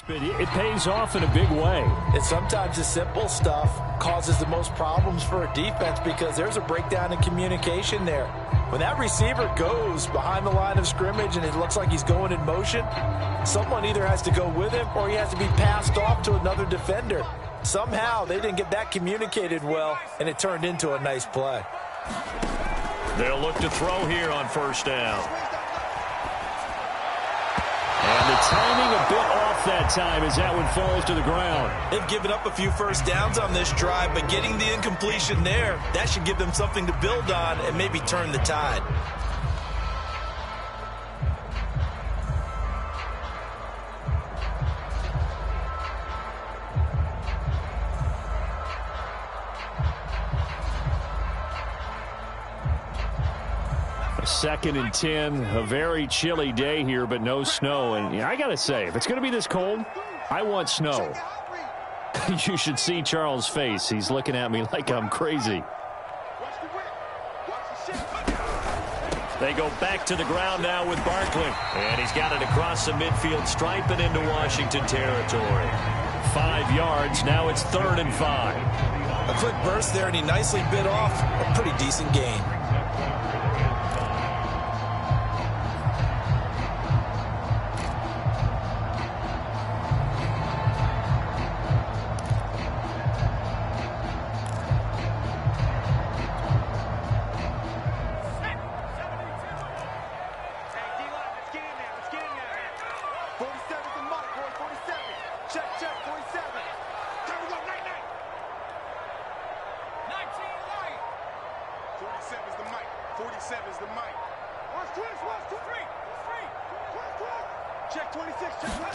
It pays off in a big way. And sometimes the simple stuff causes the most problems for a defense because there's a breakdown in communication there. When that receiver goes behind the line of scrimmage and it looks like he's going in motion, someone either has to go with him or he has to be passed off to another defender. Somehow they didn't get that communicated well, and it turned into a nice play. They'll look to throw here on first down. And the timing a bit off that time as that one falls to the ground. They've given up a few first downs on this drive, but getting the incompletion there, that should give them something to build on and maybe turn the tide. Second and 10, a very chilly day here, but no snow. And I got to say, if it's going to be this cold, I want snow. You should see Charles' face. He's looking at me like I'm crazy. They go back to the ground now with Barkley. And he's got it across the midfield stripe and into Washington territory. 5 yards. Now it's 3rd and 5. A quick burst there, and he nicely bit off a pretty decent gain.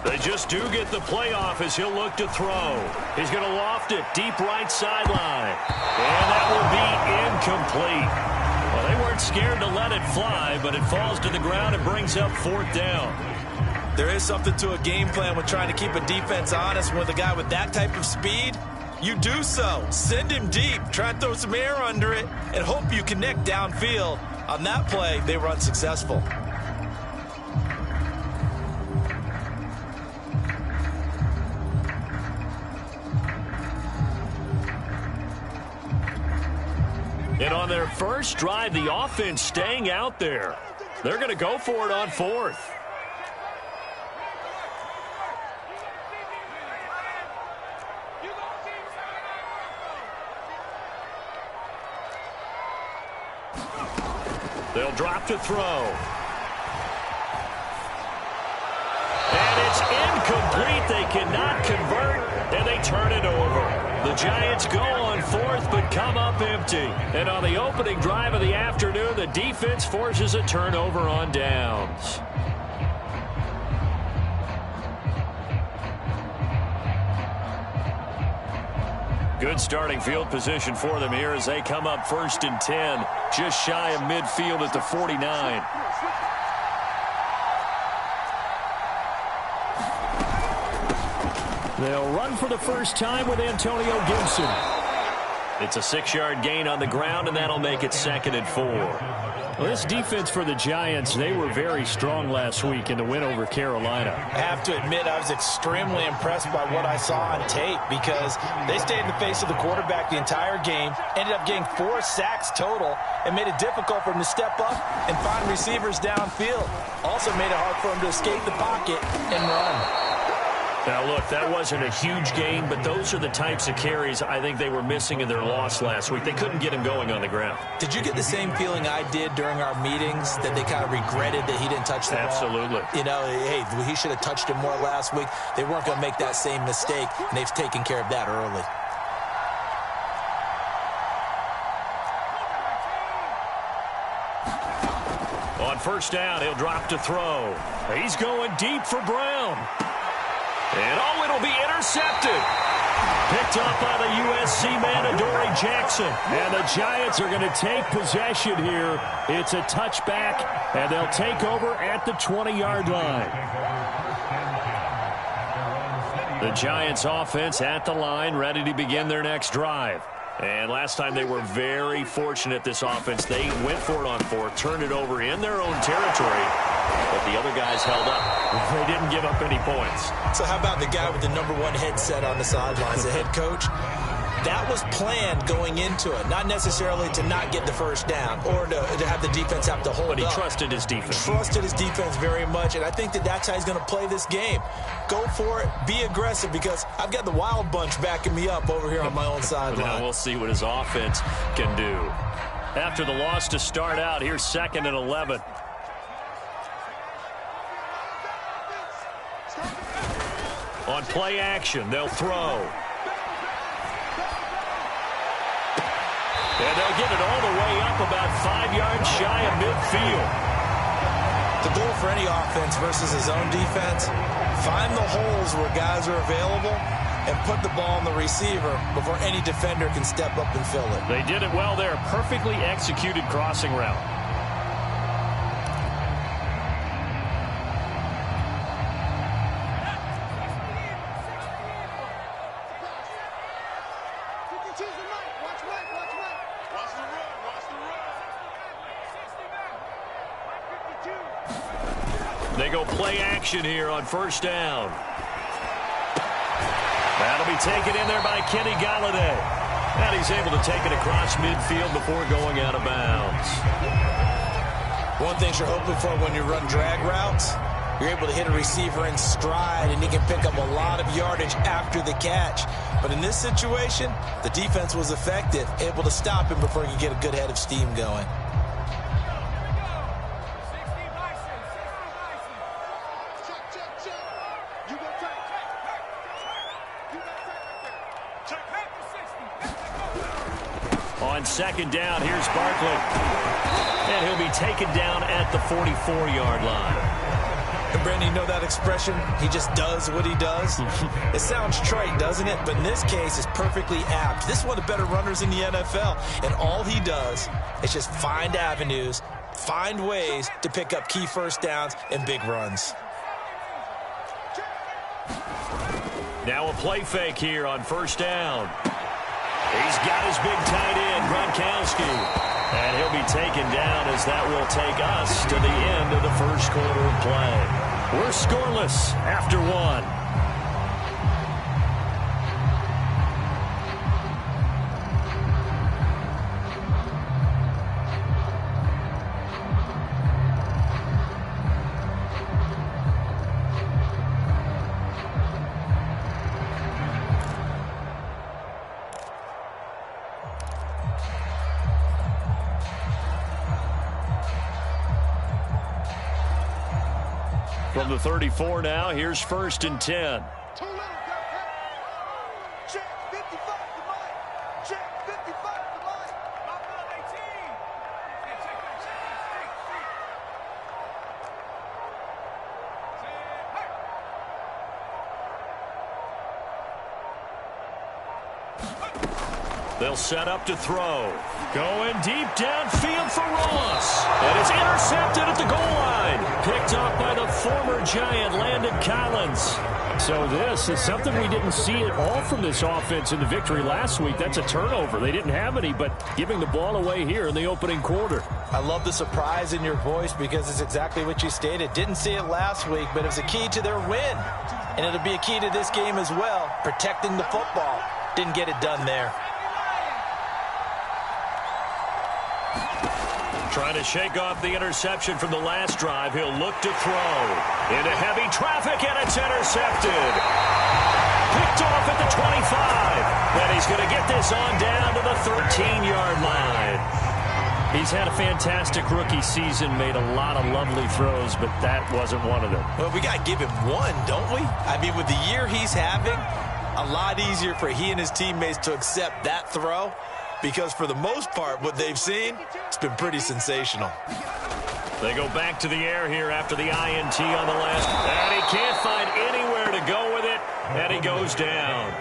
They just do get the playoff as he'll look to throw. He's going to loft it deep right sideline. And that will be incomplete. Well, they weren't scared to let it fly, but it falls to the ground and brings up 4th down. There is something to a game plan with trying to keep a defense honest. With a guy with that type of speed, you do so. Send him deep. Try and throw some air under it and hope you connect downfield. On that play, they were unsuccessful. And on their first drive, the offense staying out there. They're going to go for it on 4th. They'll drop to throw. And it's incomplete. They cannot convert, and they turn it over. The Giants go on 4th, but come up empty. And on the opening drive of the afternoon, the defense forces a turnover on downs. Good starting field position for them here as they come up 1st and 10, just shy of midfield at the 49. They'll run for the first time with Antonio Gibson. It's a 6-yard gain on the ground, and that'll make it 2nd and 4. Well, this defense for the Giants, they were very strong last week in the win over Carolina. I have to admit, I was extremely impressed by what I saw on tape because they stayed in the face of the quarterback the entire game, ended up getting 4 sacks total, and made it difficult for him to step up and find receivers downfield. Also made it hard for him to escape the pocket and run. Now, look, that wasn't a huge gain, but those are the types of carries I think they were missing in their loss last week. They couldn't get him going on the ground. Did you get the same feeling I did during our meetings, that they kind of regretted that he didn't touch the ball? Absolutely. You know, hey, he should have touched it more last week. They weren't going to make that same mistake, and they've taken care of that early. On first down, he'll drop to throw. He's going deep for Brown. And, oh, it'll be intercepted. Picked up by the USC man, Adoree Jackson. And the Giants are going to take possession here. It's a touchback, and they'll take over at the 20-yard line. The Giants offense at the line, ready to begin their next drive. And last time they were very fortunate, this offense. They went for it on 4th, turned it over in their own territory, but the other guys held up. They didn't give up any points. So how about the guy with the #1 headset on the sidelines, the head coach? That was planned going into it, not necessarily to not get the first down or to have the defense have to hold up. But he trusted his defense. Trusted his defense very much, and I think that's how he's going to play this game. Go for it. Be aggressive, because I've got the wild bunch backing me up over here on my own sideline. Now we'll see what his offense can do. After the loss to start out, here's 2nd and 11. On play action, they'll throw. And they'll get it all the way up about 5 yards shy of midfield. The goal for any offense versus his own defense, find the holes where guys are available and put the ball on the receiver before any defender can step up and fill it. They did it well there. Perfectly executed crossing route. They go play action here on 1st down. That'll be taken in there by Kenny Galladay. And he's able to take it across midfield before going out of bounds. One thing you're hoping for when you run drag routes, you're able to hit a receiver in stride, and he can pick up a lot of yardage after the catch. But in this situation, the defense was effective, able to stop him before he could get a good head of steam going. On 2nd down, here's Barkley. And he'll be taken down at the 44-yard line. And Brandon, you know that expression? He just does what he does. It sounds trite, doesn't it? But in this case, it's perfectly apt. This is one of the better runners in the NFL. And all he does is just find avenues, find ways to pick up key first downs and big runs. Now a play fake here on 1st down. He's got his big tight end, Gronkowski. And he'll be taken down as that will take us to the end of the 1st quarter of play. We're scoreless after 1. From the 34 now, here's 1st and 10. They'll set up to throw. Going deep downfield for Ross. And it's intercepted at the goal line. Picked off by the former Giant, Landon Collins. So this is something we didn't see at all from this offense in the victory last week. That's a turnover. They didn't have any, but giving the ball away here in the opening quarter. I love the surprise in your voice, because it's exactly what you stated. Didn't see it last week, but it was a key to their win. And it'll be a key to this game as well, protecting the football. Didn't get it done there. Trying to shake off the interception from the last drive. He'll look to throw. Into heavy traffic, and it's intercepted. Picked off at the 25. And he's going to get this on down to the 13-yard line. He's had a fantastic rookie season, made a lot of lovely throws, but that wasn't one of them. Well, we got to give him one, don't we? I mean, with the year he's having, a lot easier for he and his teammates to accept that throw. Because for the most part, what they've seen, it's been pretty sensational. They go back to the air here after the INT on the last. And he can't find anywhere to go with it. And he goes down.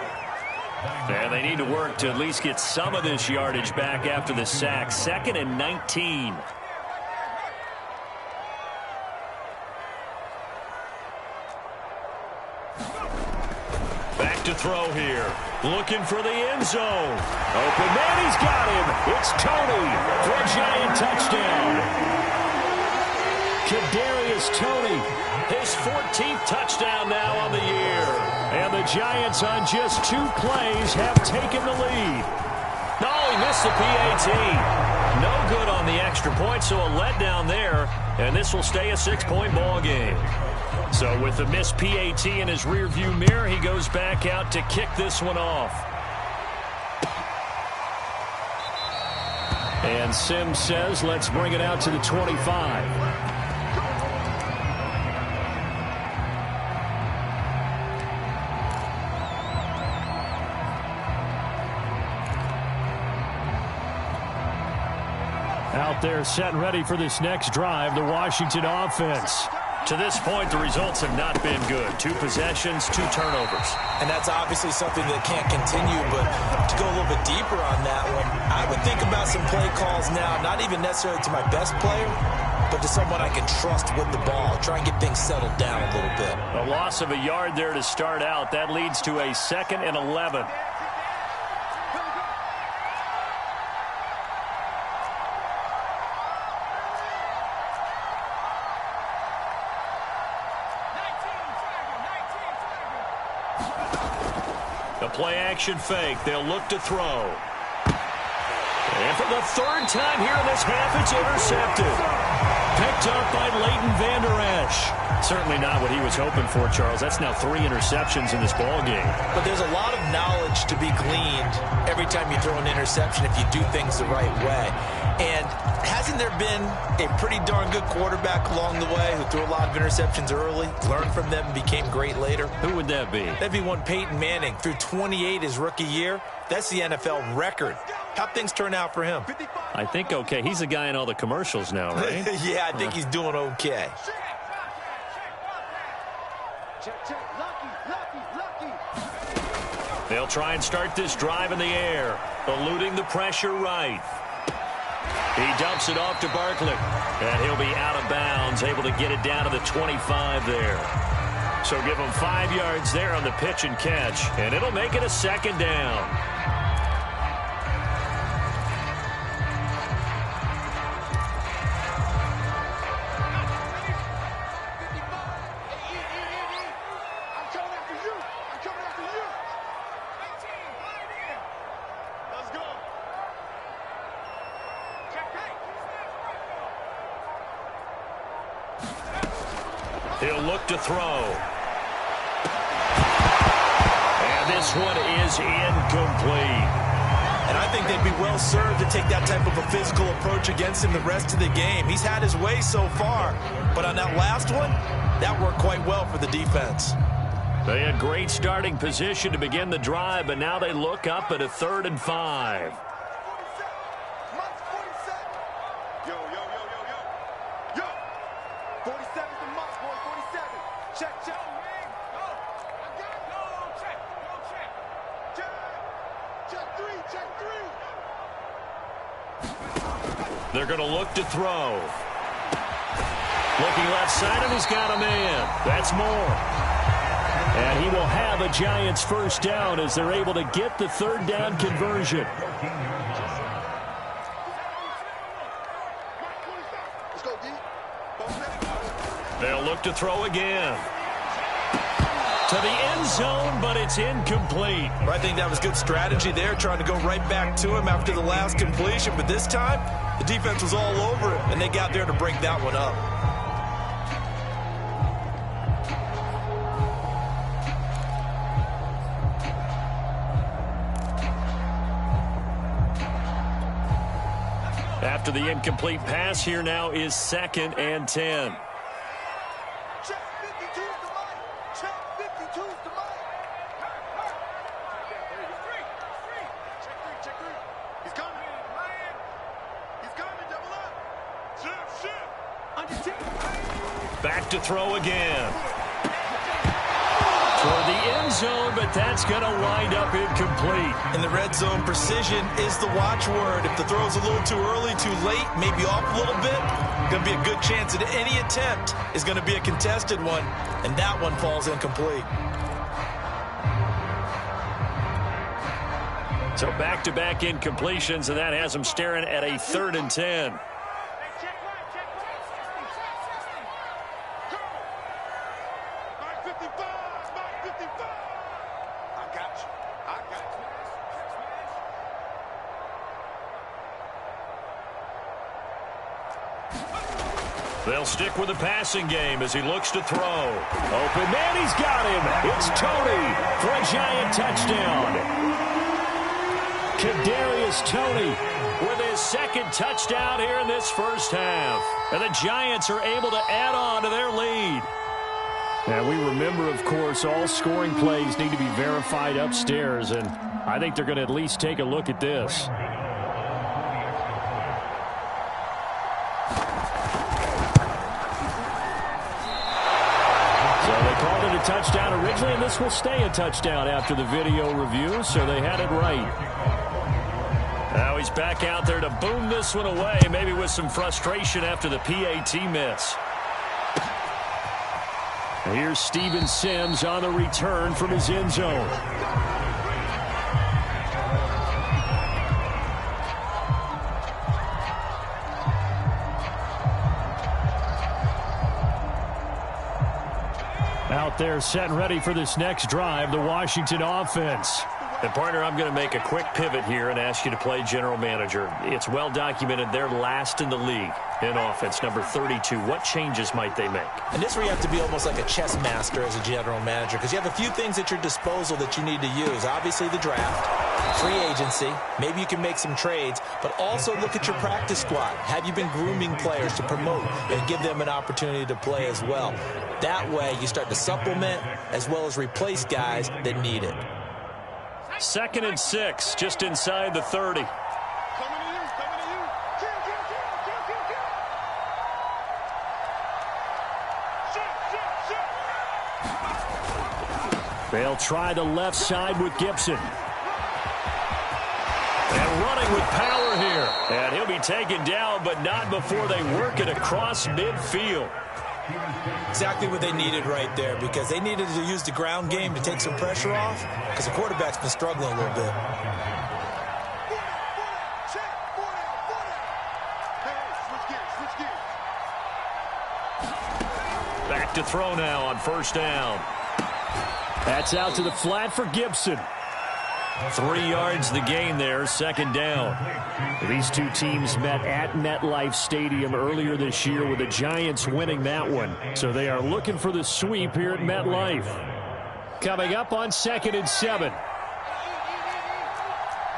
And they need to work to at least get some of this yardage back after the sack. 2nd and 19. Back to throw here. Looking for the end zone. Open man, he's got him. It's Tony for a Giant touchdown. Kadarius is Tony. His 14th touchdown now on the year. And the Giants on just 2 plays have taken the lead. No, he missed the PAT. No good on the extra point, so a letdown there. And this will stay a 6-point ball game. So with the missed PAT in his rearview mirror, he goes back out to kick this one off. And Sims says, let's bring it out to the 25. Out there set and ready for this next drive, the Washington offense. To this point, the results have not been good. 2 possessions, 2 turnovers. And that's obviously something that can't continue, but to go a little bit deeper on that one, I would think about some play calls now, not even necessarily to my best player, but to someone I can trust with the ball. Try and get things settled down a little bit. A loss of a yard there to start out. That leads to a 2nd and 11. Play-action fake. They'll look to throw. And for the 3rd time here in this half, it's intercepted. Picked up by Leighton Vander Esch. Certainly not what he was hoping for, Charles. That's now 3 interceptions in this ball game. But there's a lot of knowledge to be gleaned every time you throw an interception if you do things the right way. And hasn't there been a pretty darn good quarterback along the way who threw a lot of interceptions early, learned from them, and became great later? Who would that be? That'd be one Peyton Manning. Threw 28 his rookie year. That's the NFL record. How'd things turn out for him? I think okay. He's the guy in all the commercials now, right? Yeah, I think he's doing okay. They'll try and start this drive in the air, eluding the pressure right. He dumps it off to Barkley, and he'll be out of bounds, able to get it down to the 25 there. So give him 5 yards there on the pitch and catch, and it'll make it a 2nd down. He'll look to throw. And this one is incomplete. And I think they'd be well served to take that type of a physical approach against him the rest of the game. He's had his way so far, but on that last one, that worked quite well for the defense. They had great starting position to begin the drive, but now they look up at a 3rd and 5. They're going to look to throw. Looking left side, and he's got a man. That's Moore. And he will have a Giants 1st down as they're able to get the 3rd down conversion. They'll look to throw again. To the end zone, but it's incomplete. I think that was good strategy there, trying to go right back to him after the last completion. But this time, the defense was all over it, and they got there to break that one up. After the incomplete pass, here now is 2nd and 10. Back to throw again. Toward the end zone, but that's going to wind up incomplete. In the red zone, precision is the watchword. If the throw's a little too early, too late, maybe off a little bit, going to be a good chance that any attempt is going to be a contested one, and that one falls incomplete. So back-to-back incompletions, and that has them staring at a 3rd and 10. They'll stick with the passing game as he looks to throw. Open man, he's got him. It's Tony for a Giant touchdown. Kadarius Toney with his second touchdown here in this first half. And the Giants are able to add on to their lead. And we remember, of course, all scoring plays need to be verified upstairs, and I think they're going to at least take a look at this. A touchdown originally, and this will stay a touchdown after the video review, so they had it right. Now he's back out there to boom this one away, maybe with some frustration after the PAT miss. Here's Steven Sims on the return from his end zone. Out there set and ready for this next drive, the Washington offense. And, partner, I'm going to make a quick pivot here and ask you to play general manager. It's well documented they're last in the league in offense, number 32. What changes might they make? And this is where you have to be almost like a chess master as a general manager, because you have a few things at your disposal that you need to use. Obviously, the draft, free agency, maybe you can make some trades, but also look at your practice squad. Have you been grooming players to promote and give them an opportunity to play as well? That way, you start to supplement as well as replace guys that need it. 2nd and 6, just inside the 30. They'll try the left side with Gibson. And running with power here. And he'll be taken down, but not before they work it across midfield. Exactly what they needed right there, because they needed to use the ground game to take some pressure off, because the quarterback's been struggling a little bit. Back to throw now on first down. That's out to the flat for Gibson. 3 yards the gain there, 2nd down. These two teams met at MetLife Stadium earlier this year with the Giants winning that one. So they are looking for the sweep here at MetLife. Coming up on 2nd and 7.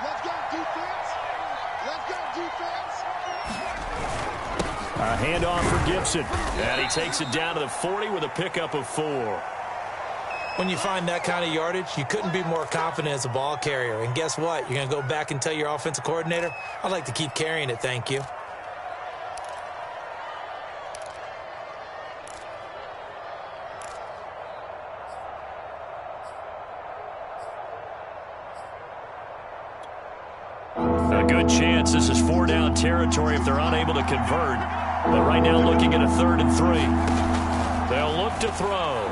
Let's go defense. Let's go defense. A handoff for Gibson. And he takes it down to the 40 with a pickup of 4. When you find that kind of yardage, you couldn't be more confident as a ball carrier. And guess what? You're going to go back and tell your offensive coordinator, I'd like to keep carrying it, thank you. A good chance this is 4-down territory if they're unable to convert. But right now looking at a 3rd and 3. They'll look to throw.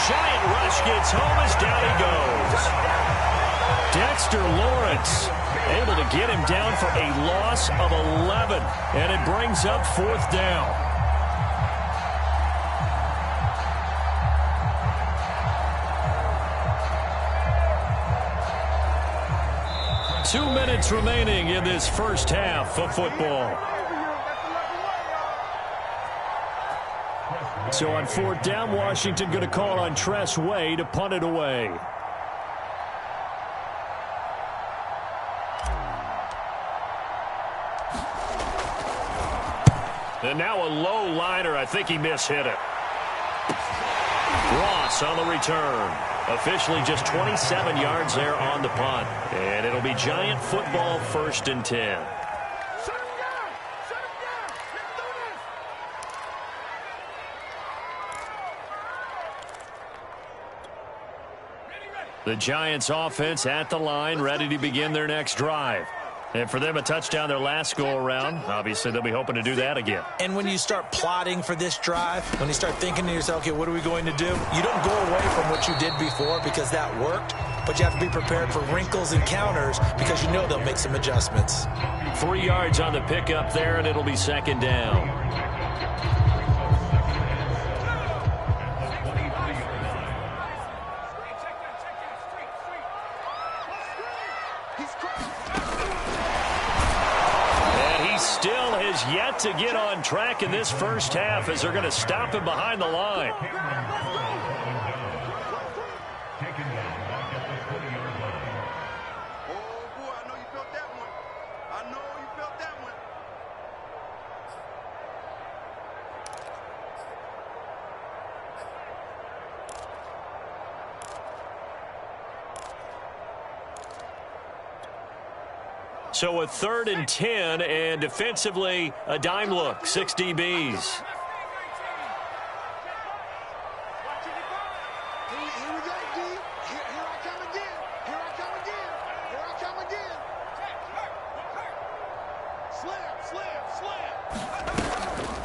Giant rush gets home as down he goes. Dexter Lawrence able to get him down for a loss of 11. And it brings up 4th down. Two minutes remaining in this first half of football. So on 4th down, Washington going to call on Tress Way to punt it away. And now a low liner. I think he mishit it. Ross on the return. Officially just 27 yards there on the punt. And it'll be Giant football, 1st and 10. The Giants offense at the line, ready to begin their next drive. And for them, a touchdown their last go-around. Obviously, they'll be hoping to do that again. And when you start plotting for this drive, when you start thinking to yourself, okay, what are we going to do? You don't go away from what you did before because that worked, but you have to be prepared for wrinkles and counters because you know they'll make some adjustments. 3 yards on the pickup there, and it'll be 2nd down. he still has yet to get on track in this first half as they're going to stop him behind the line. So a 3rd and 10, and defensively, a dime look, 6 DBs. Here we go, D. Here I come again. Here I come again. Here I come again. Slam.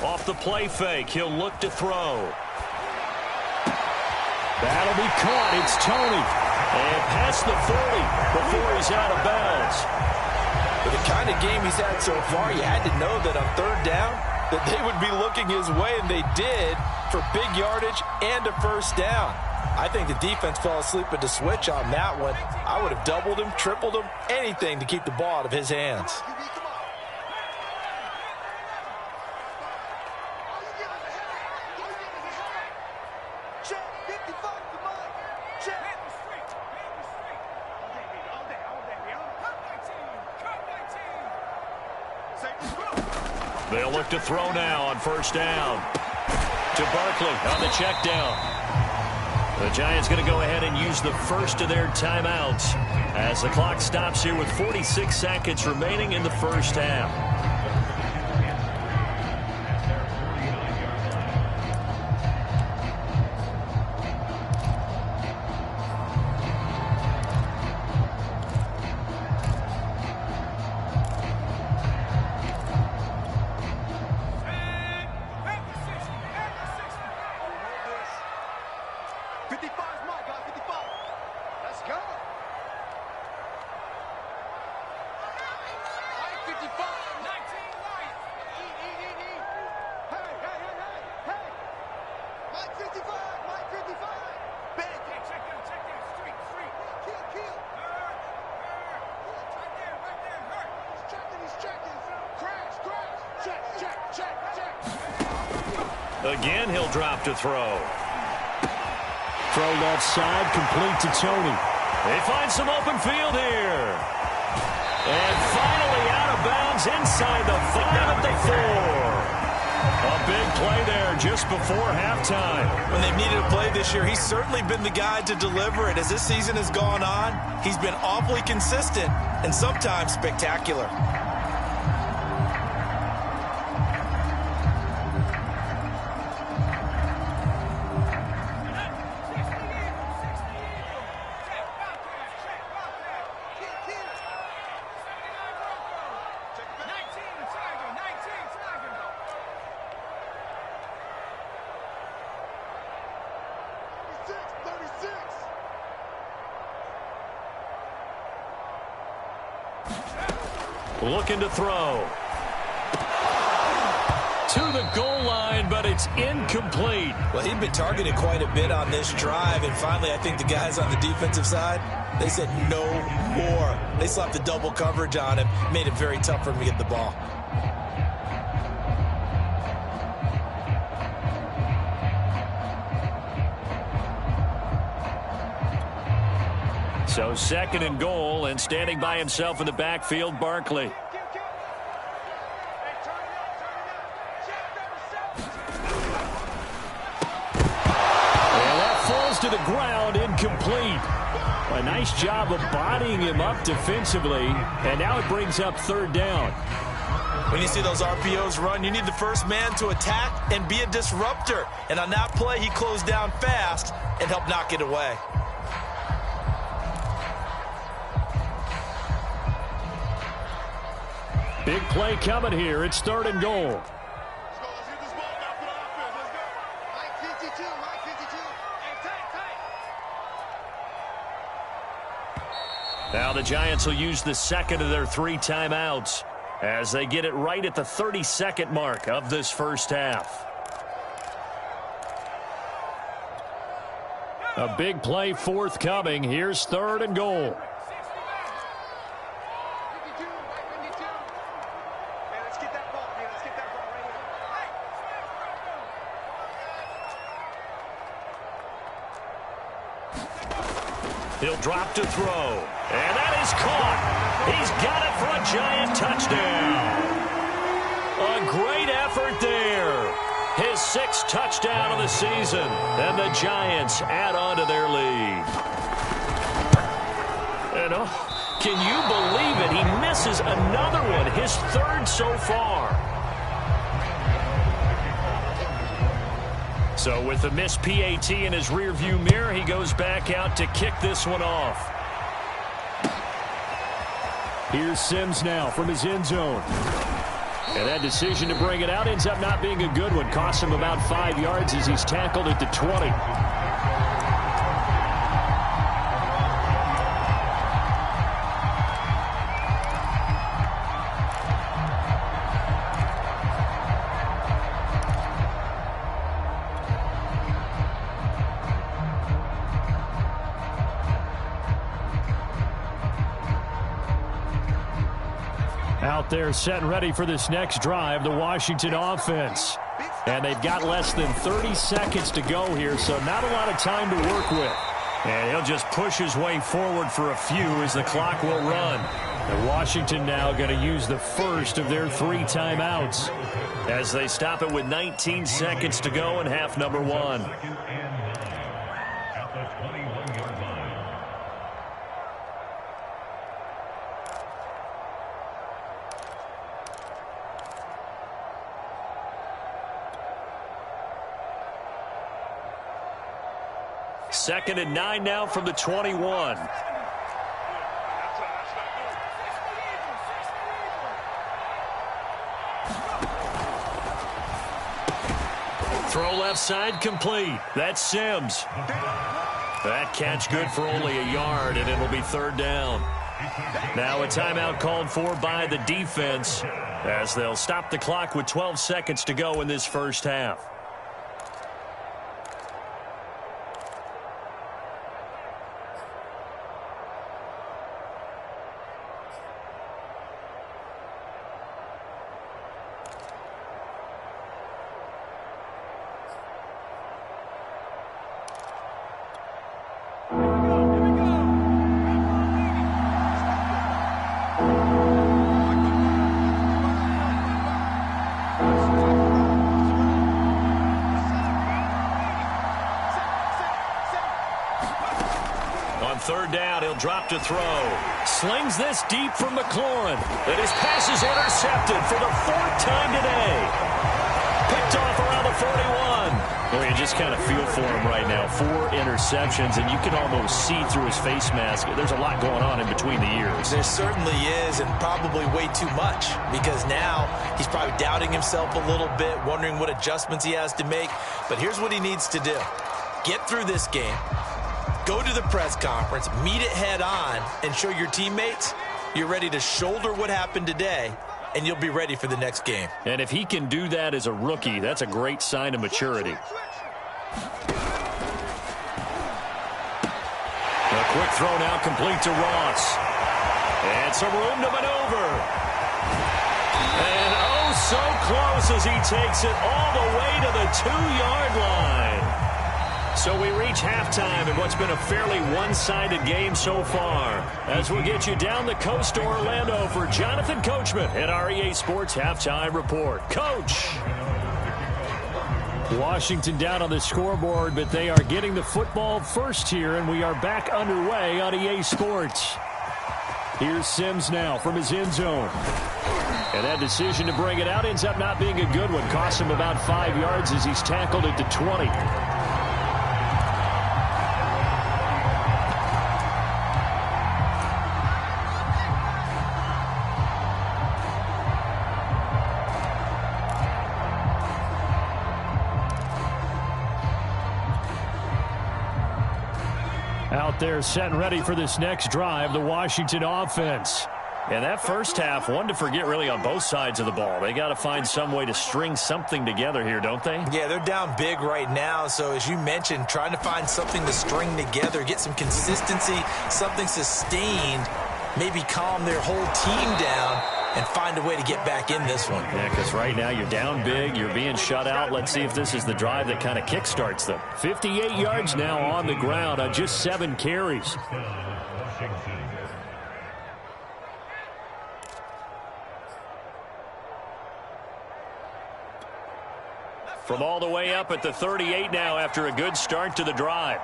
Off the play fake, he'll look to throw. That'll be caught. It's Tony. And past the 40 before he's out of bounds. With the kind of game he's had so far, you had to know that on 3rd down that they would be looking his way, and they did, for big yardage and a first down. I think the defense fell asleep at the switch on that one. I would have doubled him, tripled him, anything to keep the ball out of his hands. They'll look to throw now on first down. To Barkley on the check down. The Giants going to go ahead and use the first of their timeouts as the clock stops here with 46 seconds remaining in the first half. Again, he'll drop to throw. Throw left side, complete to Tony. They find some open field here. And finally out of bounds inside the 5 at the 4. A big play there just before halftime. When they've needed a play this year, he's certainly been the guy to deliver it. As this season has gone on, he's been awfully consistent and sometimes spectacular. Looking to throw. To the goal line, but it's incomplete. Well, he'd been targeted quite a bit on this drive, and finally I think the guys on the defensive side, they said no more. They slapped the double coverage on him, made it very tough for him to get the ball. So 2nd and goal, and standing by himself in the backfield, Barkley. And that falls to the ground, incomplete. A nice job of bodying him up defensively, and now it brings up 3rd down. When you see those RPOs run, you need the first man to attack and be a disruptor. And on that play, he closed down fast and helped knock it away. Big play coming here. It's 3rd and goal. Let's get this ball back for the offense. Let's go. Mike 52. Mike 52. Hey, tight. Now the Giants will use the 2nd of their 3 timeouts as they get it right at the 30-second mark of this first half. A big play forthcoming. Here's 3rd and goal. He'll drop to throw. And that is caught. He's got it for a Giant touchdown. A great effort there. His 6th touchdown of the season. And the Giants add on to their lead. And can you believe it? He misses another one, his 3rd so far. So with the missed PAT in his rearview mirror, he goes back out to kick this one off. Here's Sims now from his end zone. And that decision to bring it out ends up not being a good one. Costs him about 5 yards as he's tackled at the 20. Out there set and ready for this next drive, the Washington offense. And they've got less than 30 seconds to go here, so not a lot of time to work with. And he'll just push his way forward for a few as the clock will run. And Washington now going to use the first of their 3 timeouts as they stop it with 19 seconds to go in half number 1. Second and 9 now from the 21. Throw left side complete. That's Sims. That catch good for only a yard, and it'll be 3rd down. Now a timeout called for by the defense as they'll stop the clock with 12 seconds to go in this first half. Third down, he'll drop to throw. Slings this deep from McLaurin. And his pass is intercepted for the 4th time today. Picked off around the 41. Well, you just kind of feel for him right now. 4 interceptions, and you can almost see through his face mask. There's a lot going on in between the ears. There certainly is, and probably way too much, because now he's probably doubting himself a little bit, wondering what adjustments he has to make. But here's what he needs to do. Get through this game. Go to the press conference, meet it head on, and show your teammates you're ready to shoulder what happened today, and you'll be ready for the next game. And if he can do that as a rookie, that's a great sign of maturity. A quick throw now complete to Ross. And some room to maneuver. And oh, so close as he takes it all the way to the 2-yard line. So we reach halftime in what's been a fairly one-sided game so far. As we'll get you down the coast to Orlando for Jonathan Coachman at our EA Sports Halftime Report. Coach! Washington down on the scoreboard, but they are getting the football first here, and we are back underway on EA Sports. Here's Sims now from his end zone. And that decision to bring it out ends up not being a good one. Costs him about 5 yards as he's tackled at the 20. Out there set and ready for this next drive, the Washington offense. And that first half, one to forget really on both sides of the ball. They got to find some way to string something together here, don't they? Yeah, they're down big right now. So as you mentioned, trying to find something to string together, get some consistency, something sustained, maybe calm their whole team down and find a way to get back in this one. Yeah, because right now you're down big, you're being shut out. Let's see if this is the drive that kind of kickstarts them. 58 yards now on the ground on just 7 carries. From all the way up at the 38 now after a good start to the drive.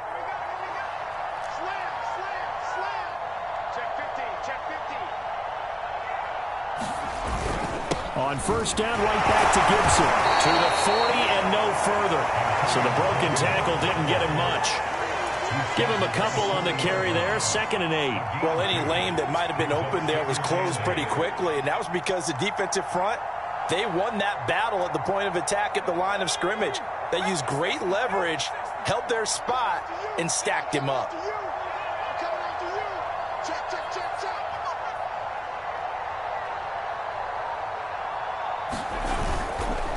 On first down, right back to Gibson. To the 40 and no further. So the broken tackle didn't get him much. Give him a couple on the carry there. 2nd and 8. Well, any lane that might have been open there was closed pretty quickly, and that was because the defensive front, they won that battle at the point of attack at the line of scrimmage. They used great leverage, held their spot, and stacked him up.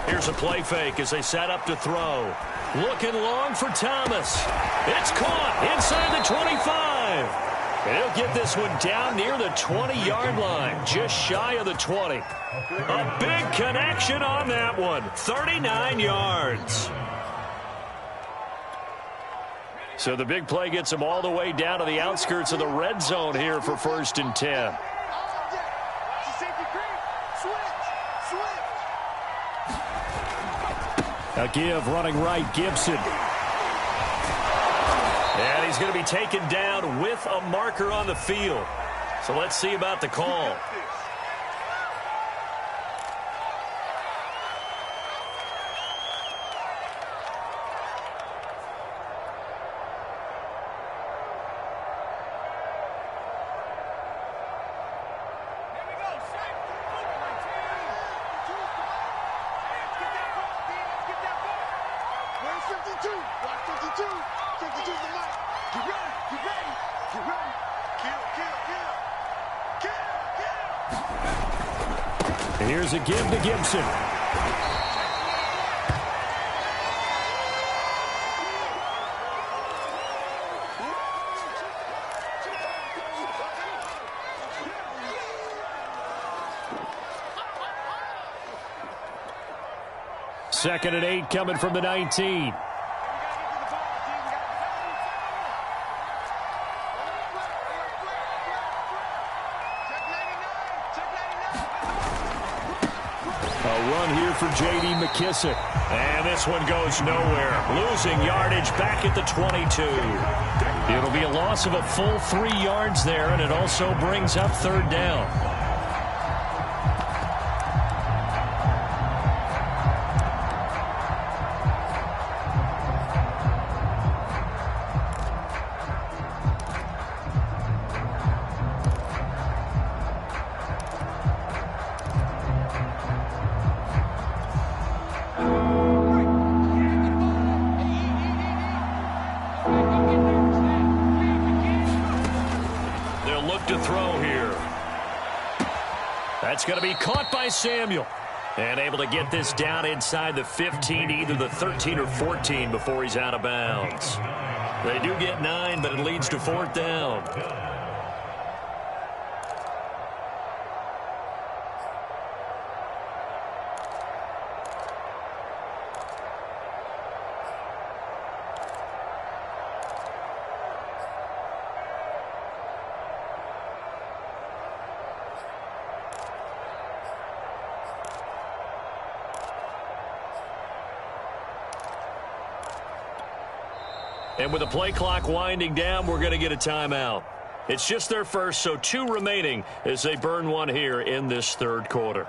Here's a play fake as they set up to throw. Looking long for Thomas. It's caught inside the 25. He'll get this one down near the 20-yard line, just shy of the 20. A big connection on that one, 39 yards. So the big play gets him all the way down to the outskirts of the red zone here for 1st and 10. A give running right, Gibson. And he's going to be taken down with a marker on the field. So let's see about the call. Here's a give to Gibson. Second and 8 coming from the 19. For J.D. McKissick. And this one goes nowhere. Losing yardage back at the 22. It'll be a loss of a full 3 yards there, and it also brings up 3rd down. That's going to be caught by Samuel. And able to get this down inside the 15, either the 13 or 14 before he's out of bounds. They do get 9, but it leads to 4th down. And with the play clock winding down, we're going to get a timeout. It's just their first, so 2 remaining as they burn one here in this 3rd quarter.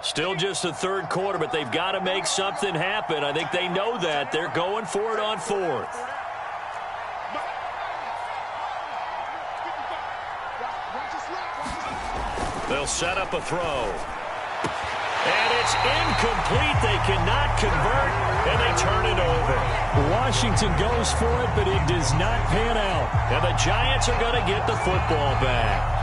Still just the 3rd quarter, but they've got to make something happen. I think they know that. They're going for it on 4th. They'll set up a throw. And it's incomplete. They cannot convert, and they turn it over. of it. Washington goes for it, but it does not pan out. And the Giants are going to get the football back.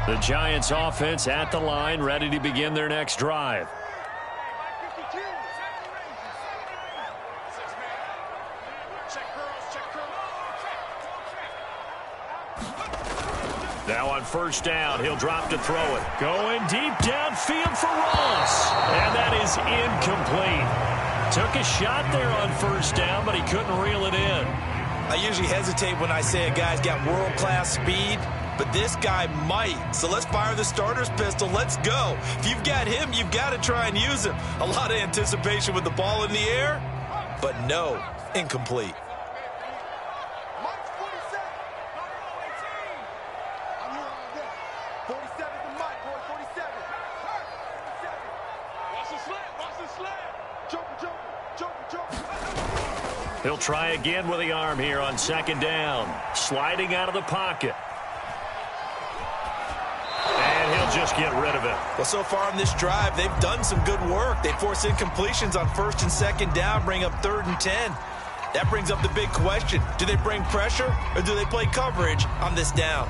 The Giants offense at the line, ready to begin their next drive. Now on first down, he'll drop to throw it. Going deep downfield for Ross. And that is incomplete. Took a shot there on first down, but he couldn't reel it in. I usually hesitate when I say a guy's got world-class speed, but this guy might. So let's fire the starter's pistol. Let's go. If you've got him, you've got to try and use him. A lot of anticipation with the ball in the air, but no, incomplete. He'll try again with the arm here on second down. Sliding out of the pocket. And he'll just get rid of it. Well, so far on this drive, they've done some good work. They force incompletions on first and second down, bring up 3rd and 10. That brings up the big question. Do they bring pressure or do they play coverage on this down?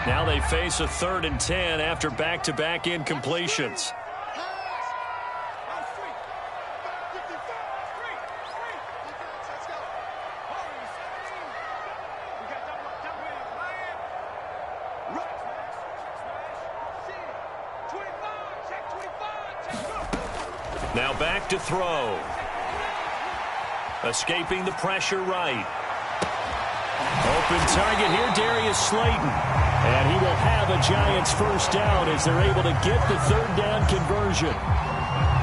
Now they face a 3rd and 10 after back-to-back incompletions. Now back to throw. Escaping the pressure right. Open target here, Darius Slayton. And he will have a Giants first down as they're able to get the 3rd down conversion.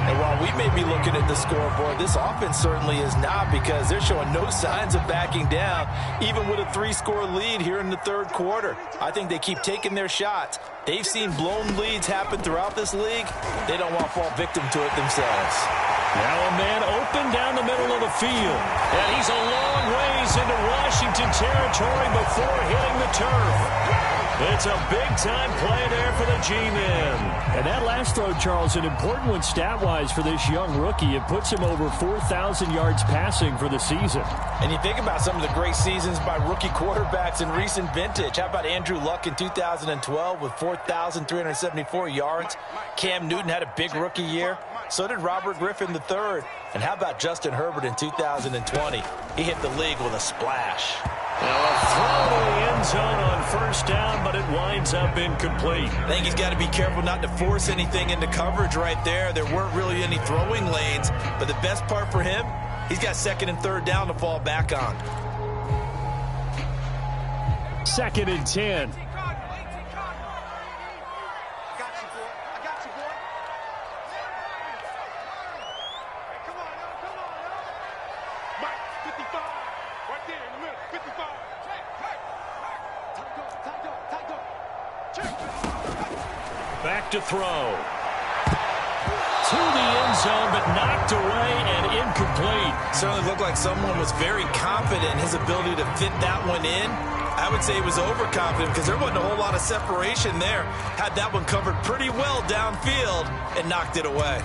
And while we may be looking at the scoreboard, this offense certainly is not, because they're showing no signs of backing down, even with a 3-score lead here in the 3rd quarter. I think they keep taking their shots. They've seen blown leads happen throughout this league. They don't want to fall victim to it themselves. Now a man open down the middle of the field. And he's a long ways into Washington territory before hitting the turf. It's a big-time play there for the G-men. And that last throw, Charles, an important one stat-wise for this young rookie. It puts him over 4,000 yards passing for the season. And you think about some of the great seasons by rookie quarterbacks in recent vintage. How about Andrew Luck in 2012 with 4,374 yards? Cam Newton had a big rookie year. So did Robert Griffin III. And how about Justin Herbert in 2020? He hit the league with a splash. Now a throw to the end zone on first down, but it winds up incomplete. I think he's got to be careful not to force anything into coverage right there. There weren't really any throwing lanes, but the best part for him, he's got 2nd and 3rd down to fall back on. 2nd and 10. Back to throw. To the end zone, but knocked away and incomplete. Certainly looked like someone was very confident in his ability to fit that one in. I would say he was overconfident because there wasn't a whole lot of separation there. Had that one covered pretty well downfield and knocked it away.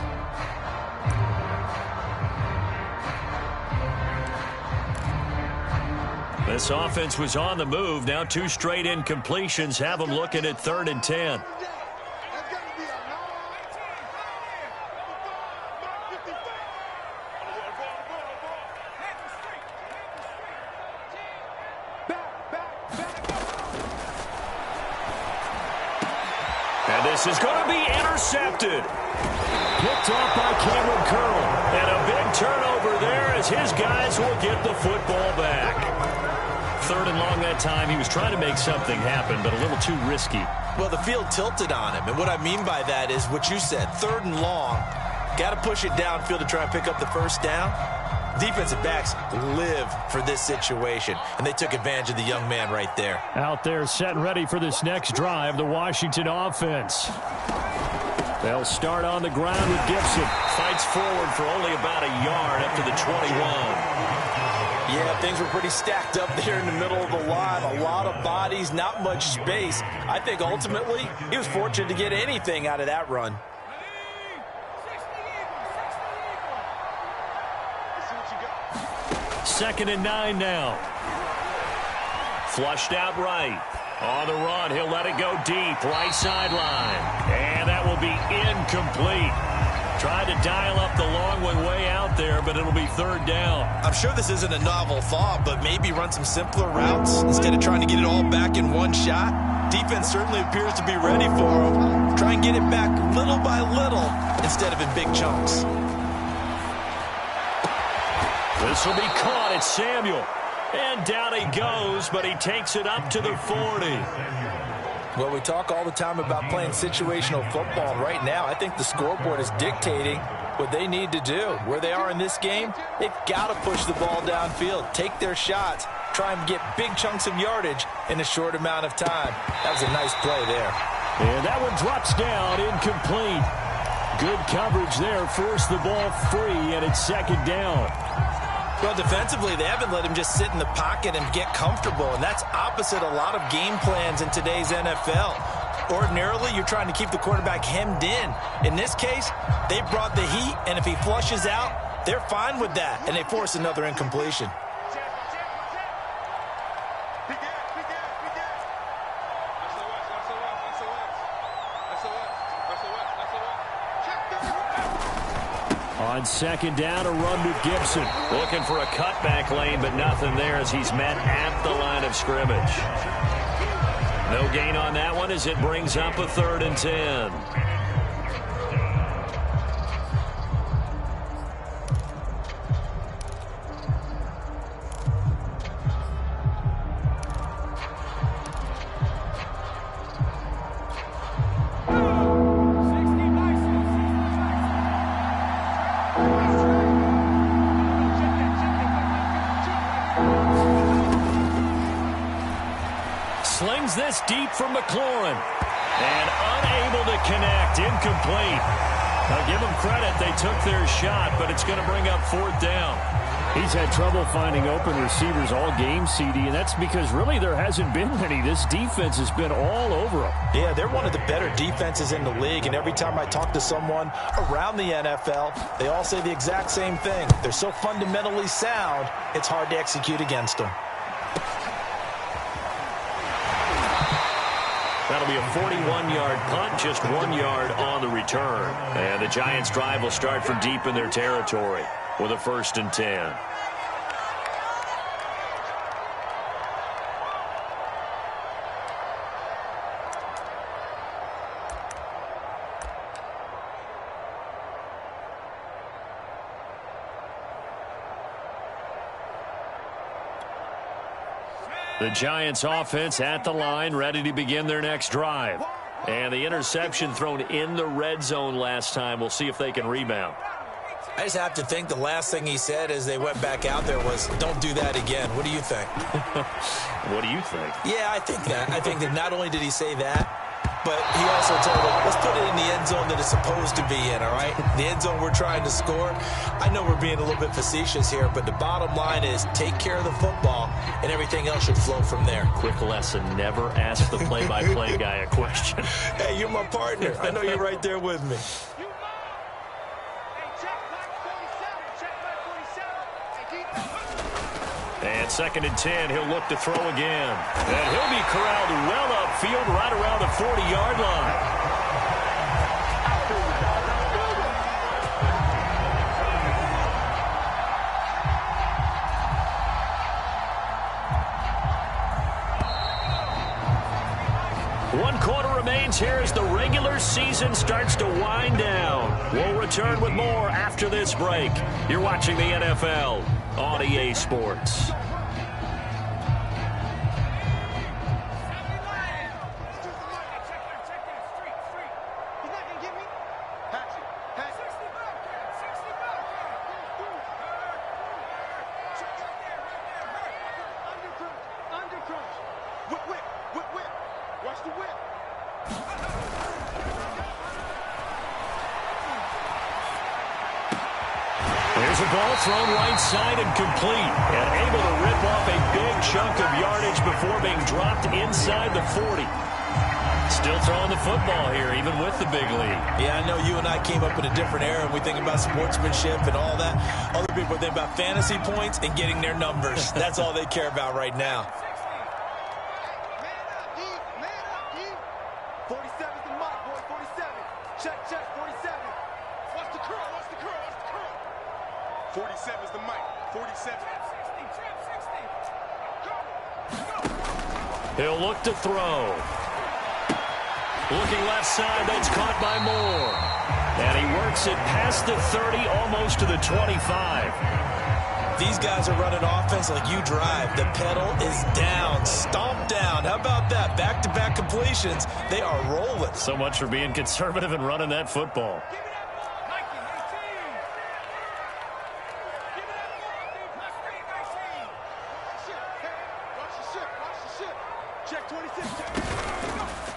This offense was on the move. Now 2 straight incompletions have them looking at 3rd and 10. And this is going to be intercepted. Picked off by Cameron Curl. And a big turnover there as his guys will get the football back. 3rd and long that time. He was trying to make something happen, but a little too risky. Well, the field tilted on him. And what I mean by that is what you said. 3rd and long. Got to push it downfield to try and pick up the first down. Defensive backs live for this situation, and they took advantage of the young man right there. Out there set and ready for this next drive, the Washington offense. They'll start on the ground with Gibson. Fights forward for only about a yard up to the 21. Yeah, things were pretty stacked up there in the middle of the line. A lot of bodies, not much space. I think ultimately he was fortunate to get anything out of that run. Second and 9 now. Flushed out right. On the run, he'll let it go deep, right sideline. And that will be incomplete. Tried to dial up the long one way out there, but it'll be third down. I'm sure this isn't a novel thought, but maybe run some simpler routes instead of trying to get it all back in one shot. Defense certainly appears to be ready for him. Try and get it back little by little instead of in big chunks. This will be caught. It's Samuel. And down he goes, but he takes it up to the 40. Well, we talk all the time about playing situational football. Right now, I think the scoreboard is dictating what they need to do. Where they are in this game, they've got to push the ball downfield, take their shots, try and get big chunks of yardage in a short amount of time. That was a nice play there. And that one drops down, incomplete. Good coverage there, forced the ball free, and it's second down. Well, defensively, they haven't let him just sit in the pocket and get comfortable, and that's opposite a lot of game plans in today's NFL. Ordinarily, you're trying to keep the quarterback hemmed in. In this case, they brought the heat, and if he flushes out, they're fine with that, and they force another incompletion. On second down, a run with Gibson. Looking for a cutback lane, but nothing there as he's met at the line of scrimmage. No gain on that one as it brings up a 3rd and 10. Slings this deep from McLaurin. And unable to connect. Incomplete. Now give them credit. They took their shot, but it's going to bring up 4th down. He's had trouble finding open receivers all game, CD, and that's because really there hasn't been many. This defense has been all over them. Yeah, they're one of the better defenses in the league, and every time I talk to someone around the NFL, they all say the exact same thing. They're so fundamentally sound, it's hard to execute against them. That'll be a 41-yard punt, just 1 yard on the return. And the Giants' drive will start from deep in their territory with a 1st and 10. The Giants offense at the line, ready to begin their next drive. And the interception thrown in the red zone last time. We'll see if they can rebound. I just have to think the last thing he said as they went back out there was, don't do that again. What do you think? What do you think? Yeah, I think that. I think that not only did he say that, but he also told them, let's put it in the end zone that it's supposed to be in, all right? The end zone we're trying to score. I know we're being a little bit facetious here, but the bottom line is take care of the football, and everything else should flow from there. Quick lesson, never ask the play-by-play guy a question. Hey, you're my partner. I know you're right there with me. And 2nd and 10, he'll look to throw again. And he'll be corralled well upfield right around the 40-yard line. One quarter remains here as the regular season starts to wind down. We'll return with more after this break. You're watching the NFL on EA Sports. There's a ball thrown right side and complete. And able to rip off a big chunk of yardage before being dropped inside the 40. Still throwing the football here, even with the big lead. Yeah, I know you and I came up in a different era, and we think about sportsmanship and all that. Other people think about fantasy points and getting their numbers. That's all they care about right now. 47's the mark, boy, 47. Check, 47. What's the curl? 47's the mic, 47. He'll look to throw. Looking left side, that's caught by Moore. And he works it past the 30, almost to the 25. These guys are running offense like you drive. The pedal is down, stomp down. How about that? Back-to-back completions. They are rolling. So much for being conservative and running that football.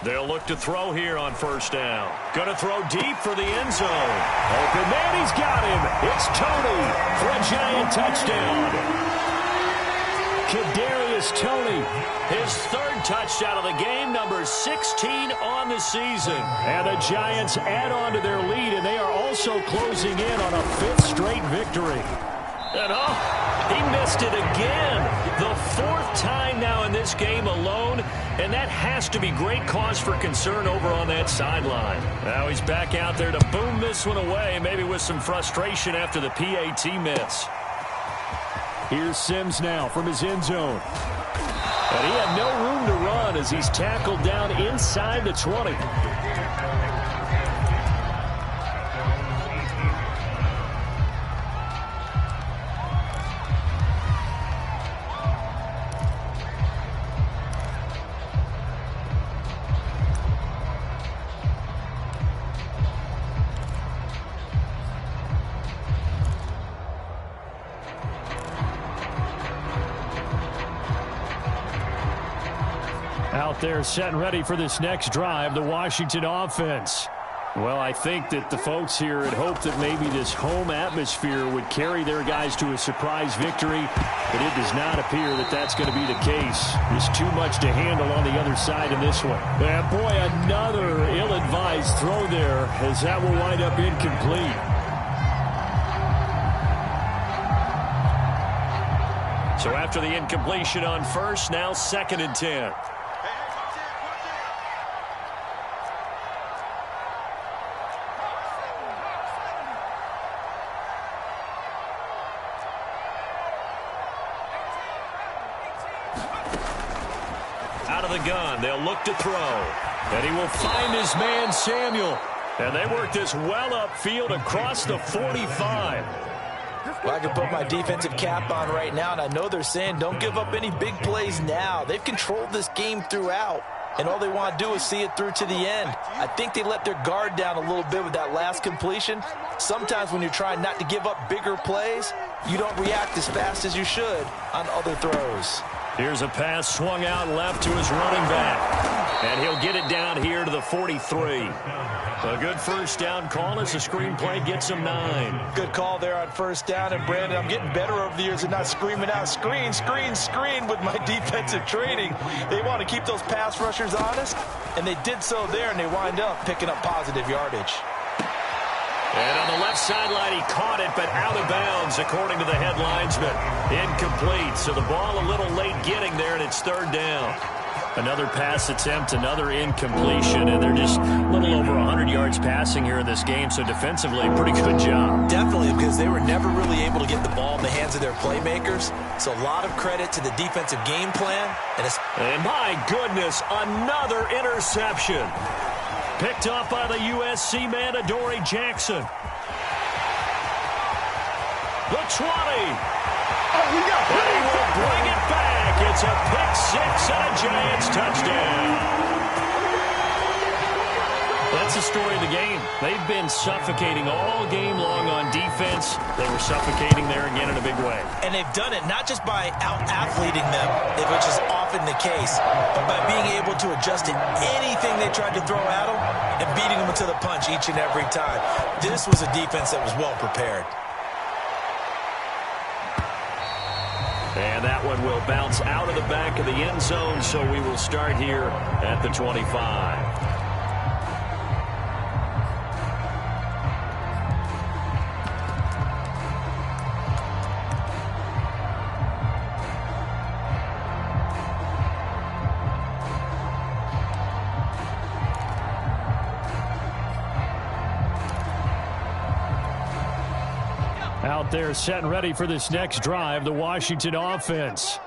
They'll look to throw here on first down. Going to throw deep for the end zone. Open man, he's got him. It's Tony for a giant touchdown. Kadarius Toney, his third touchdown of the game, number 16 on the season. And the Giants add on to their lead, and they are also closing in on a fifth straight victory. And he missed it again. The fourth time now in this game alone, and that has to be great cause for concern over on that sideline. Now he's back out there to boom this one away, maybe with some frustration after the PAT miss. Here's Sims now from his end zone. And he had no room to run as he's tackled down inside the 20. Out there set and ready for this next drive, the Washington offense. Well, I think that the folks here had hoped that maybe this home atmosphere would carry their guys to a surprise victory, but it does not appear that that's going to be the case. There's too much to handle on the other side in this one. And boy, another ill-advised throw there, as that will wind up incomplete. So after the incompletion on first, now 2nd and 10. Out of the gun, they'll look to throw. And he will find his man, Samuel. And they work this well upfield across the 45. Well, I can put my defensive cap on right now, and I know they're saying don't give up any big plays now. They've controlled this game throughout, and all they want to do is see it through to the end. I think they let their guard down a little bit with that last completion. Sometimes when you're trying not to give up bigger plays, you don't react as fast as you should on other throws. Here's a pass swung out left to his running back. And he'll get it down here to the 43. A good first down call as the screenplay gets him 9. Good call there on first down. And, Brandon, I'm getting better over the years and not screaming out, screen, screen, screen with my defensive training. They want to keep those pass rushers honest, and they did so there, and they wind up picking up positive yardage. And on the left sideline, he caught it, but out of bounds, according to the head linesman. Incomplete, so the ball a little late getting there, and it's 3rd down. Another pass attempt, another incompletion, and they're just a little over 100 yards passing here in this game, so defensively, pretty good job. Definitely, because they were never really able to get the ball in the hands of their playmakers, so a lot of credit to the defensive game plan. And my goodness, another interception. Picked up by the USC man, Adoree Jackson. The 20. And he will bring it back. It's a pick-6 and a Giants touchdown. That's the story of the game. They've been suffocating all game long on defense. They were suffocating there again in a big way. And they've done it not just by out-athleting them, which is often the case, but by being able to adjust to anything they tried to throw at them and beating them to the punch each and every time. This was a defense that was well prepared. And that one will bounce out of the back of the end zone, so we will start here at the 25. Out there set and ready for this next drive, the Washington offense.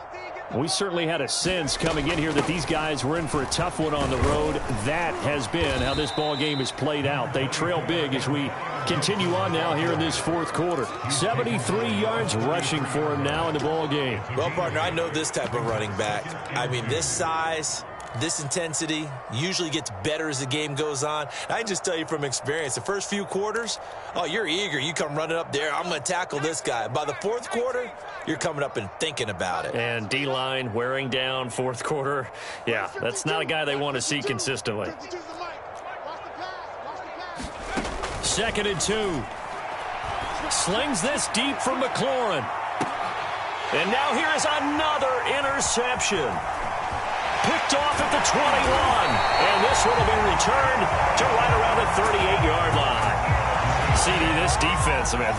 We certainly had a sense coming in here that these guys were in for a tough one on the road. That has been how this ball game is played out. They trail big as we continue on now here in this fourth quarter. 73 yards rushing for him now in the ball game. Well, partner, I know this type of running back. I mean, this size, this intensity usually gets better as the game goes on. I can just tell you from experience, the first few quarters, oh, you're eager. You come running up there, I'm going to tackle this guy. By the fourth quarter, you're coming up and thinking about it. And D-line wearing down fourth quarter. Yeah, that's not a guy they want to see consistently. 2nd and 2. Slings this deep from McLaurin. And now here is another interception. Picked off at the 21. And this one will be returned to right around the 38-yard line. CD, this defense, man,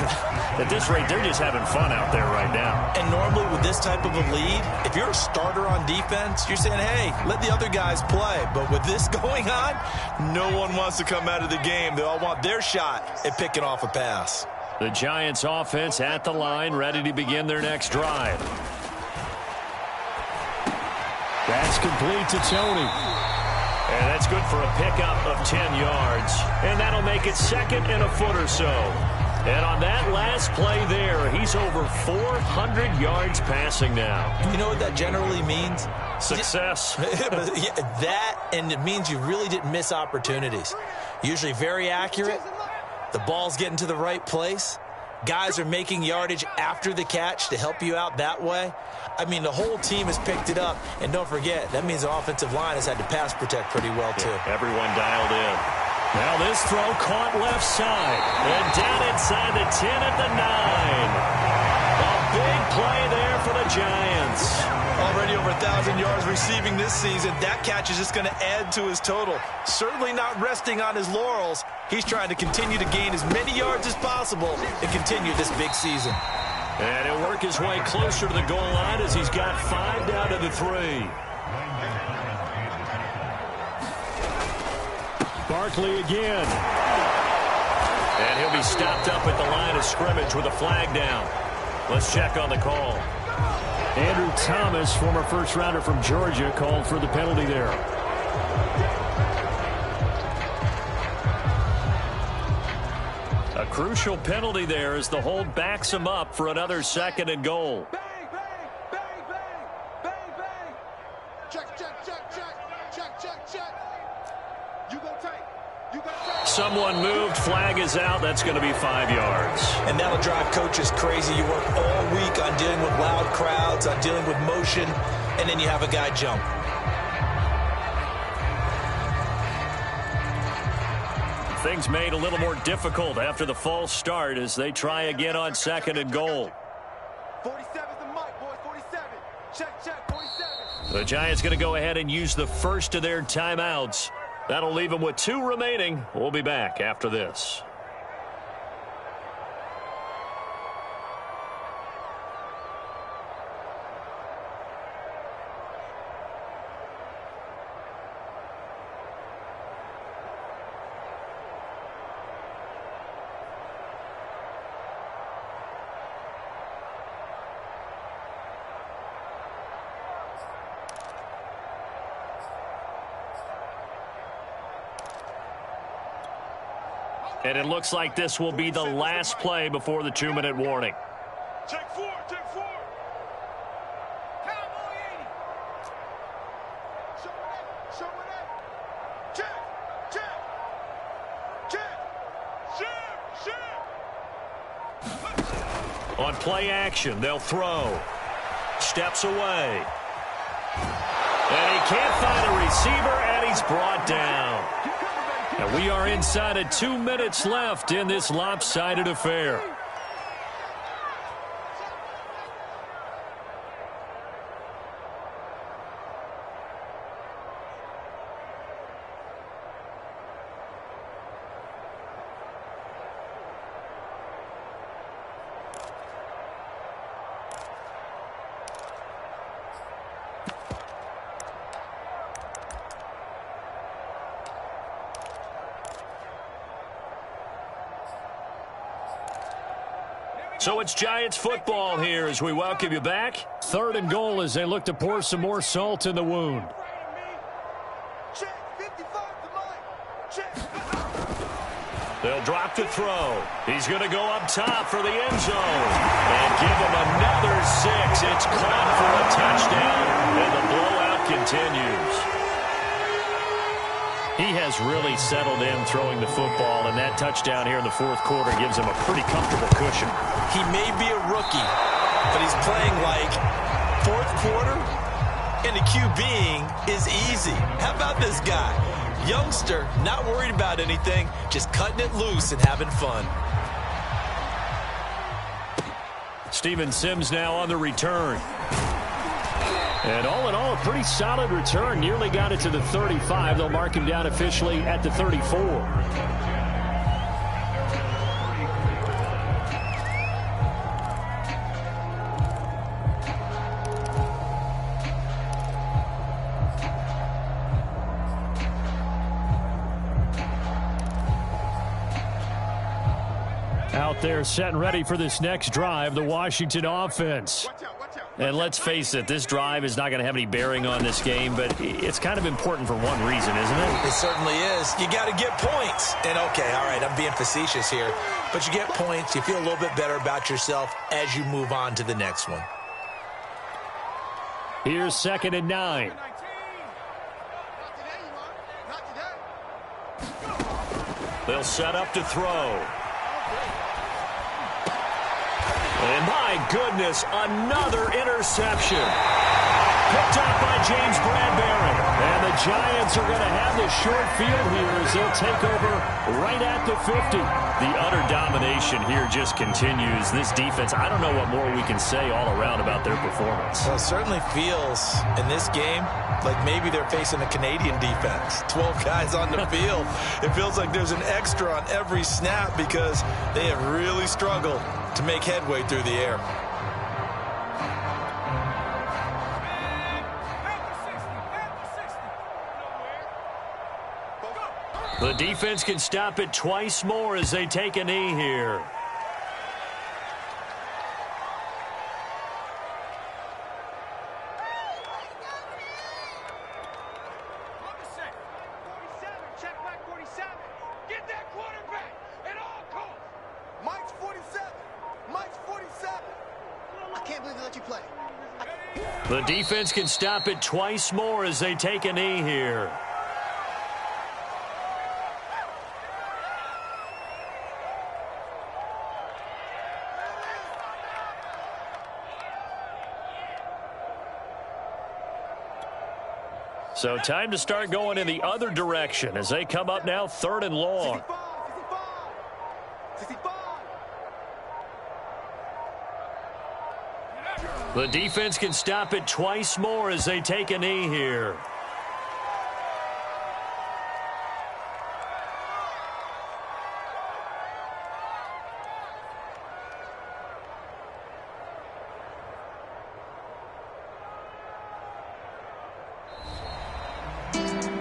at this rate, they're just having fun out there right now. And normally with this type of a lead, if you're a starter on defense, you're saying, hey, let the other guys play. But with this going on, no one wants to come out of the game. They all want their shot at picking off a pass. The Giants offense at the line, ready to begin their next drive. That's complete to Tony. And that's good for a pickup of 10 yards. And that'll make it 2nd and a foot or so. And on that last play there, he's over 400 yards passing now. You know what that generally means? Success. That, and it means you really didn't miss opportunities. Usually very accurate. The ball's getting to the right place. Guys are making yardage after the catch to help you out that way. I mean, the whole team has picked it up. And don't forget, that means the offensive line has had to pass protect pretty well, too. Yeah, everyone dialed in. Now this throw caught left side. And down inside the 10 at the 9. A big play there for the Giants. Already over 1,000 yards receiving this season. That catch is just going to add to his total. Certainly not resting on his laurels. He's trying to continue to gain as many yards as possible and continue this big season. And he'll work his way closer to the goal line as he's got 5 down to the 3. Barkley again. And he'll be stopped up at the line of scrimmage with a flag down. Let's check on the call. Andrew Thomas, former first-rounder from Georgia, called for the penalty there. A crucial penalty there as the hold backs him up for another 2nd and goal. Bang, bang, bang, bang, bang, bang. Check, check, check, check, check, check, check. You go tight. You go tight. Someone moved. Flag is out. That's going to be 5 yards. And that'll drive coaches crazy. You work all week on dealing with loud crowds, on dealing with motion, and then you have a guy jump. Things made a little more difficult after the false start as they try again on 2nd and goal. 47's the mic, boys. 47. Check, check, 47. The Giants going to go ahead and use the first of their timeouts. That'll leave them with 2 remaining. We'll be back after this. And it looks like this will be the last play before the 2-minute warning. Check 4, check 4. Cowboy 80. Show it up. Check, check, check. Ship. On play action, they'll throw. Steps away. And he can't find a receiver, and he's brought down. And we are inside of 2 minutes left in this lopsided affair. So it's Giants football here as we welcome you back. 3rd and goal as they look to pour some more salt in the wound. They'll drop to throw. He's going to go up top for the end zone. And give him another 6. It's caught for a touchdown, and the blowout continues. He has really settled in throwing the football, and that touchdown here in the 4th quarter gives him a pretty comfortable cushion. He may be a rookie, but he's playing like 4th quarter, and the QBing is easy. How about this guy? Youngster, not worried about anything, just cutting it loose and having fun. Steven Sims now on the return. And all in all, a pretty solid return. Nearly got it to the 35. They'll mark him down officially at the 34. Out there set and ready for this next drive, the Washington offense. And let's face it, this drive is not going to have any bearing on this game, but it's kind of important for one reason, isn't it? It certainly is. You got to get points. And, okay, all right, I'm being facetious here. But you get points, you feel a little bit better about yourself as you move on to the next one. Here's 2nd and 9. They'll set up to throw. And my goodness, another interception. Picked up by James Bradbury. And the Giants are going to have this short field here as they'll take over right at the 50. The utter domination here just continues. This defense, I don't know what more we can say all around about their performance. Well, it certainly feels in this game like maybe they're facing a Canadian defense. 12 guys on the field. It feels like there's an extra on every snap because they have really struggled to make headway through the air. The defense can stop it twice more as they take a knee here. The defense can stop it twice more as they take a knee here. So time to start going in the other direction as they come up now 3rd and long. The defense can stop it twice more as they take a knee here.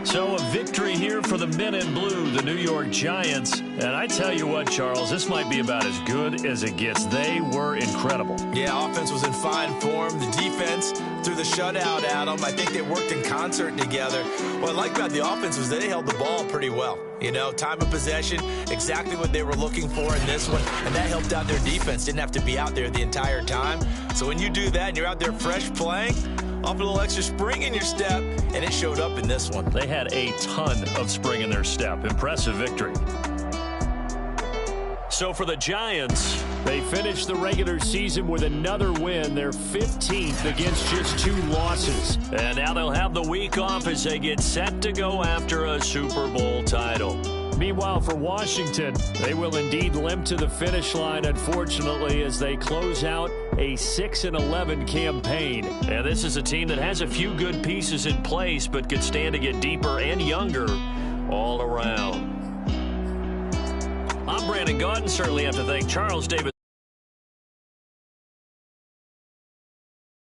So a victory here for the men in blue, the New York Giants. And I tell you what, Charles, this might be about as good as it gets. They were incredible. Yeah, offense was in fine form. The defense threw the shutout at them. I think they worked in concert together. What I like about the offense was they held the ball pretty well. You know, time of possession, exactly what they were looking for in this one. And that helped out their defense. Didn't have to be out there the entire time. So when you do that and you're out there fresh playing, off a little extra spring in your step, and it showed up in this one. They had a ton of spring in their step. Impressive victory. So for the Giants, they finished the regular season with another win. They're 15th against just 2 losses. And now they'll have the week off as they get set to go after a Super Bowl title. Meanwhile, for Washington, they will indeed limp to the finish line, unfortunately, as they close out a 6-11 campaign. And this is a team that has a few good pieces in place, but could stand to get deeper and younger all around. I'm Brandon Gaudin. Certainly have to thank Charles Davis.